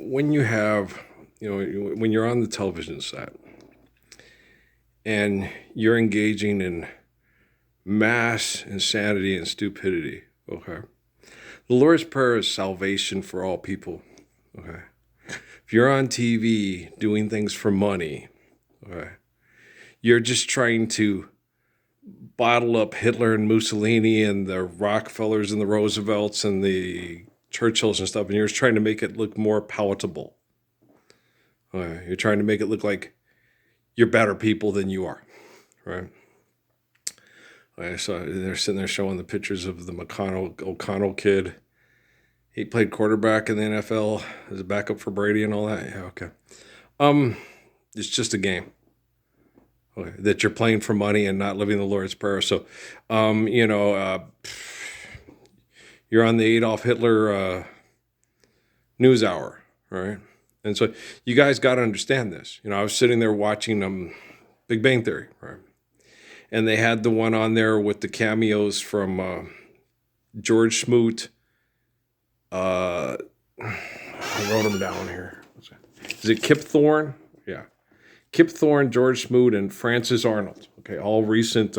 when you have, when you're on the television set and you're engaging in mass insanity and stupidity, okay? The Lord's Prayer is salvation for all people, okay? If you're on TV doing things for money, okay, you're just trying to bottle up Hitler and Mussolini and the Rockefellers and the Roosevelts and the Churchills and stuff, and you're just trying to make it look more palatable. Okay? You're trying to make it look like you're better people than you are, right? I saw they're sitting there showing the pictures of the O'Connell kid. He played quarterback in the NFL as a backup for Brady and all that. Yeah, okay. It's just a game. Okay, that you're playing for money and not living the Lord's Prayer. So, you're on the Adolf Hitler news hour, right? And so you guys got to understand this. I was sitting there watching Big Bang Theory, right? And they had the one on there with the cameos from George Smoot. I wrote them down here. Is it Kip Thorne? Yeah. Kip Thorne, George Smoot, and Francis Arnold. Okay, all recent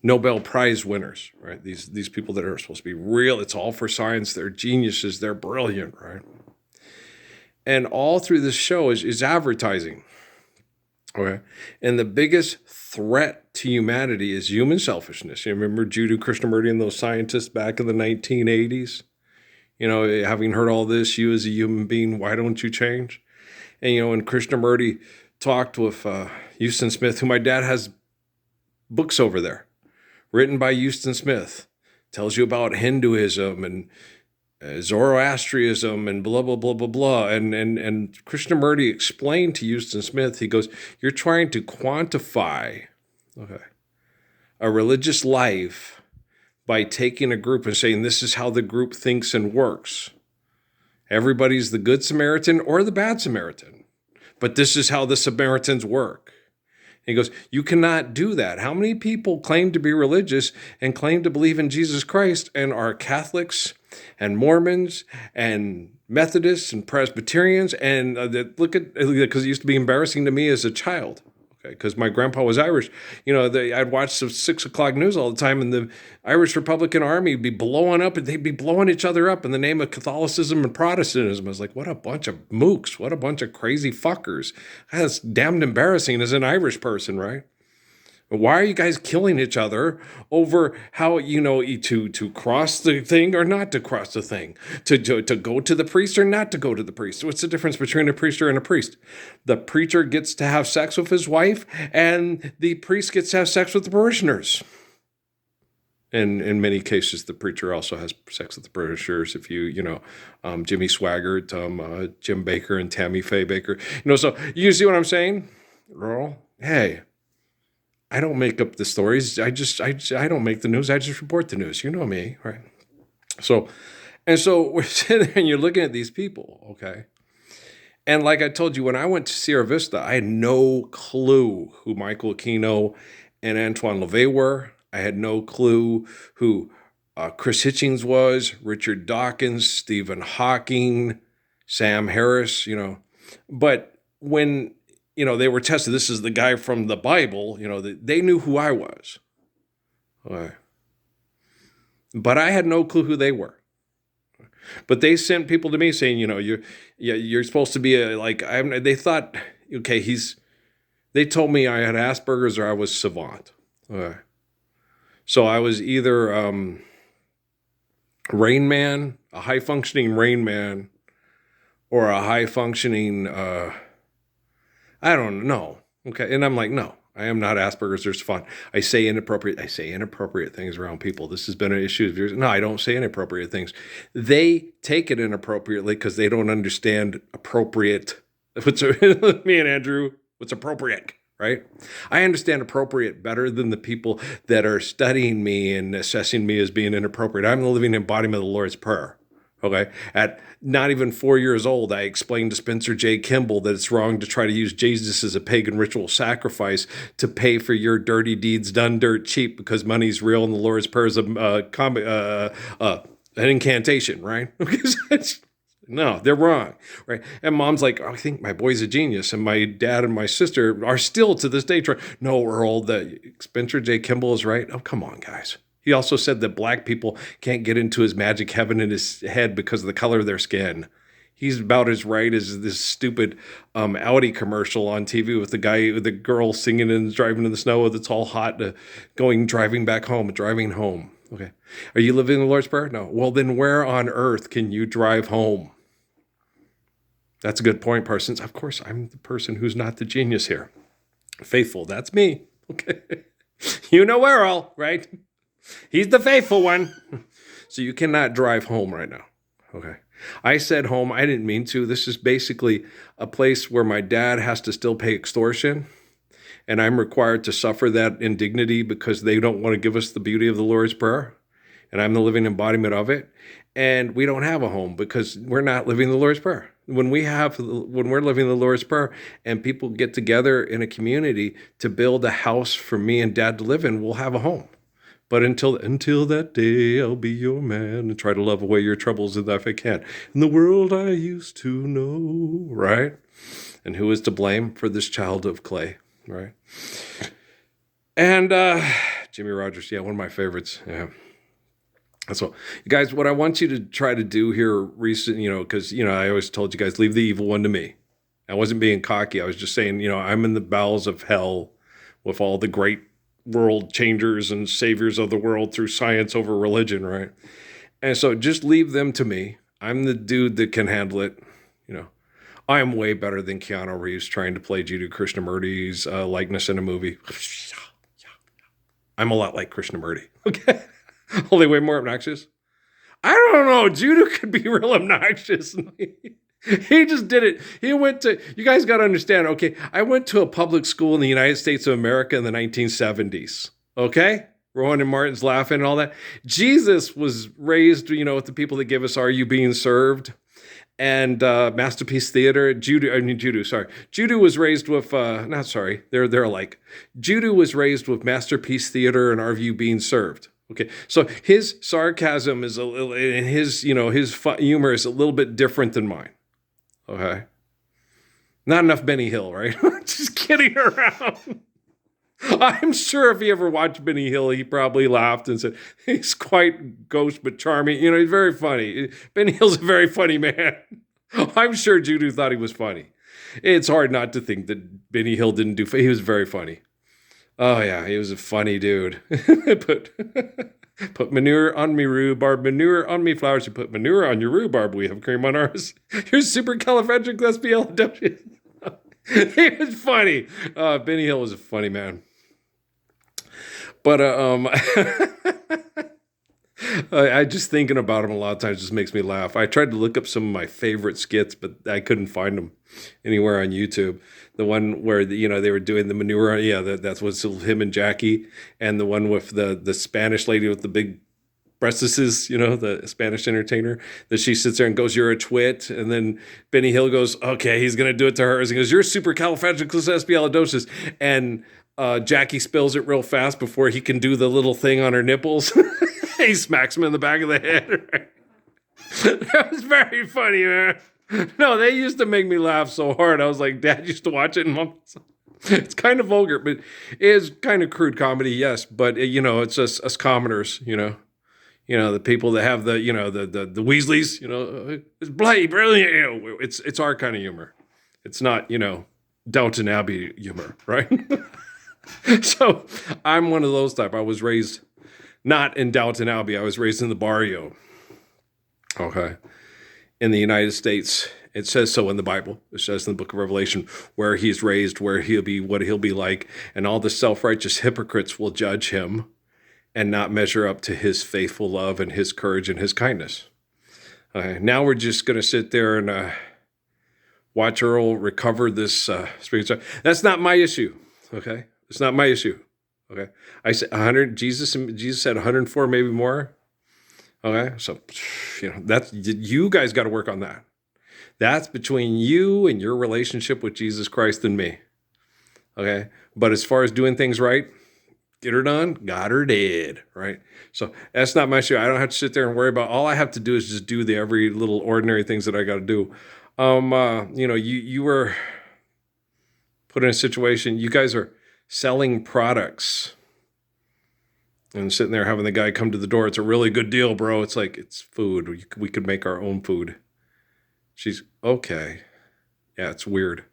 Nobel Prize winners, right? These people that are supposed to be real. It's all for science. They're geniuses. They're brilliant, right? And all through this show is advertising. Okay, and the biggest threat to humanity is human selfishness. You remember Judo Krishnamurti and those scientists back in the 1980s? Having heard all this, you as a human being, why don't you change? And, when Krishnamurti talked with Houston Smith, who my dad has books over there, written by Houston Smith, tells you about Hinduism and Zoroastrianism and blah, blah, blah, blah, blah. And Krishnamurti explained to Houston Smith, he goes, you're trying to quantify a religious life by taking a group and saying this is how the group thinks and works. Everybody's the good Samaritan or the bad Samaritan, but this is how the Samaritans work. He goes, you cannot do that. How many people claim to be religious and claim to believe in Jesus Christ and are Catholics and Mormons and Methodists and Presbyterians? And look at, because it used to be embarrassing to me as a child. Because my grandpa was Irish. I'd watch the 6 o'clock news all the time, and the Irish Republican Army would be blowing up, and they'd be blowing each other up in the name of Catholicism and Protestantism. I was like, what a bunch of mooks. What a bunch of crazy fuckers. That's damned embarrassing as an Irish person, right? Why are you guys killing each other over how, to cross the thing or not to cross the thing? To go to the priest or not to go to the priest? What's the difference between a preacher and a priest? The preacher gets to have sex with his wife, and the priest gets to have sex with the parishioners. And in many cases, the preacher also has sex with the parishioners. If Jimmy Swaggart, Jim Baker, and Tammy Faye Baker. So you see what I'm saying, Earl? Hey. I don't make up the stories. I don't make the news. I just report the news. You know me, right? So we're sitting there and you're looking at these people, okay? And like I told you, when I went to Sierra Vista, I had no clue who Michael Aquino and Antoine LaVey were. I had no clue who Chris Hitchens was, Richard Dawkins, Stephen Hawking, Sam Harris, But when they were tested. This is the guy from the Bible. They knew who I was. Okay. But I had no clue who they were. But they sent people to me saying, you're supposed to be they thought, okay, they told me I had Asperger's or I was savant. Okay. So I was either Rain Man, a high-functioning Rain Man, or a high-functioning... I don't know. Okay. And I'm like, no, I am not Asperger's. There's fun. I say inappropriate things around people. This has been an issue of yours. No, I don't say inappropriate things. They take it inappropriately because they don't understand appropriate. Me and Andrew, what's appropriate, right? I understand appropriate better than the people that are studying me and assessing me as being inappropriate. I'm the living embodiment of the Lord's Prayer. Okay. At not even 4 years old, I explained to Spencer J. Kimball that it's wrong to try to use Jesus as a pagan ritual sacrifice to pay for your dirty deeds done dirt cheap because money's real and the Lord's Prayer is an incantation, right? No, they're wrong, right? And mom's like, oh, I think my boy's a genius. And my dad and my sister are still to this day trying, no, Earl, the Spencer J. Kimball is right. Oh, come on, guys. He also said that black people can't get into his magic heaven in his head because of the color of their skin. He's about as right as this stupid Audi commercial on TV with the girl singing and driving in the snow that's all hot, driving back home, driving home. Okay. Are you living in the Lord's Prayer? No. Well, then where on earth can you drive home? That's a good point, Parsons. Of course, I'm the person who's not the genius here. Faithful, that's me. Okay. You know Earl, right? He's the faithful one. So you cannot drive home right now. Okay. I said home. I didn't mean to. This is basically a place where my dad has to still pay extortion, and I'm required to suffer that indignity because they don't want to give us the beauty of the Lord's Prayer, and I'm the living embodiment of it. And we don't have a home because we're not living the Lord's Prayer. When we're living the Lord's Prayer and people get together in a community to build a house for me and Dad to live in, we'll have a home. But until that day, I'll be your man and try to love away your troubles if I can. In the world I used to know, right? And who is to blame for this child of clay, right? And Jimmy Rogers, yeah, one of my favorites, yeah. So, you guys, what I want you to try to do here because, I always told you guys, leave the evil one to me. I wasn't being cocky. I was just saying, I'm in the bowels of hell with all the great world changers and saviors of the world through science over religion, right? And so just leave them to me. I'm the dude that can handle it. I am way better than Keanu Reeves trying to play Jiddu Krishnamurti's likeness in a movie. I'm a lot like Krishnamurti, okay? Only way more obnoxious. I don't know. Jiddu could be real obnoxious. He just did it. You guys got to understand, okay, I went to a public school in the United States of America in the 1970s, okay? Rowan and Martin's laughing and all that. Jesus was raised, with the people that give us Are You Being Served? And Masterpiece Theater. Jiddu was raised with, they're alike. Jiddu was raised with Masterpiece Theater and Are You Being Served? Okay, so his sarcasm is and his humor is a little bit different than mine. Okay, not enough Benny Hill, right? Just kidding around. I'm sure if he ever watched Benny Hill, he probably laughed and said he's quite gauche but charming. He's very funny. Benny Hill's a very funny man. I'm sure Jiddu thought he was funny. It's hard not to think that Benny Hill didn't do. He was very funny. Oh, yeah, he was a funny dude. Put manure on me rhubarb, manure on me flowers. You put manure on your rhubarb, we have cream on ours. You're supercalifragilisticexpialidocious. He was funny. Benny Hill was a funny man. But I just thinking about him a lot of times just makes me laugh. I tried to look up some of my favorite skits, but I couldn't find them anywhere on YouTube. The one where they were doing the manure, that's what's him and Jackie, and the one with the Spanish lady with the big breasts, the Spanish entertainer, that she sits there and goes, "You're a twit," and then Benny Hill goes, "Okay, he's gonna do it to her." He goes, "You're supercalifragilisticexpialidocious," and Jackie spills it real fast before he can do the little thing on her nipples. He smacks him in the back of the head. That was very funny, man. No, they used to make me laugh so hard. I was like, Dad used to watch it, and Mom. It's kind of vulgar, but it is kind of crude comedy, yes. But it's just us commoners, the people that have the Weasleys, it's bloody brilliant. It's our kind of humor. It's not, Downton Abbey humor, right? So I'm one of those type. I was raised not in Downton Abbey. I was raised in the barrio. Okay. In the United States, it says so in the Bible. It says in the book of Revelation where he's raised, where he'll be, what he'll be like. And all the self-righteous hypocrites will judge him and not measure up to his faithful love and his courage and his kindness. Now we're just going to sit there and watch Earl recover this spiritual. That's not my issue. Okay. It's not my issue. Okay. I said 100, Jesus said 104, maybe more. Okay. So, that's, you guys got to work on that. That's between you and your relationship with Jesus Christ and me. Okay. But as far as doing things right, Get her done, got her dead, right? So that's not my issue. I don't have to sit there and worry about. All I have to do is just do the every little ordinary things that I got to do. You were put in a situation. You guys are selling products and sitting there having the guy come to the door. It's a really good deal, bro. It's like, it's food. We could make our own food. She's okay. Yeah, it's weird.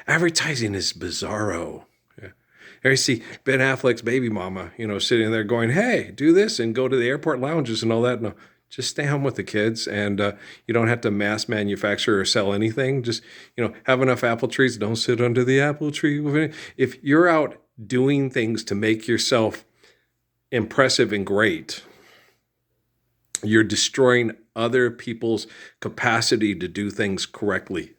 Advertising is bizarro. Yeah. Here you see Ben Affleck's baby mama, sitting there going, hey, do this and go to the airport lounges and all that. No, just stay home with the kids, and you don't have to mass manufacture or sell anything. Just, have enough apple trees. Don't sit under the apple tree. If you're out doing things to make yourself impressive and great, you're destroying other people's capacity to do things correctly.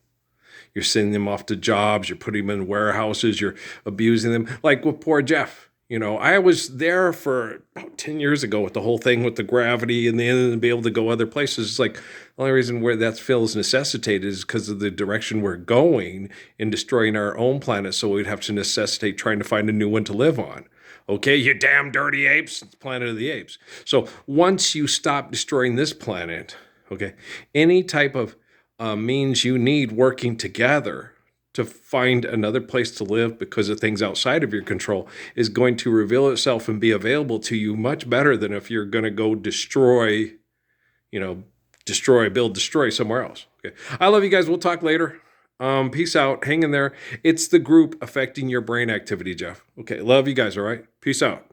You're sending them off to jobs. You're putting them in warehouses. You're abusing them. Like with poor Jeff. I was there for about 10 years ago with the whole thing with the gravity and then be able to go other places. It's like the only reason where that feels necessitated is because of the direction we're going in destroying our own planet. So we'd have to necessitate trying to find a new one to live on. Okay, you damn dirty apes. It's Planet of the Apes. So once you stop destroying this planet, okay, any type of means you need working together to find another place to live because of things outside of your control is going to reveal itself and be available to you much better than if you're going to go destroy somewhere else. Okay. I love you guys. We'll talk later. Peace out. Hang in there. It's the group affecting your brain activity, Jeff. Okay. Love you guys. All right. Peace out.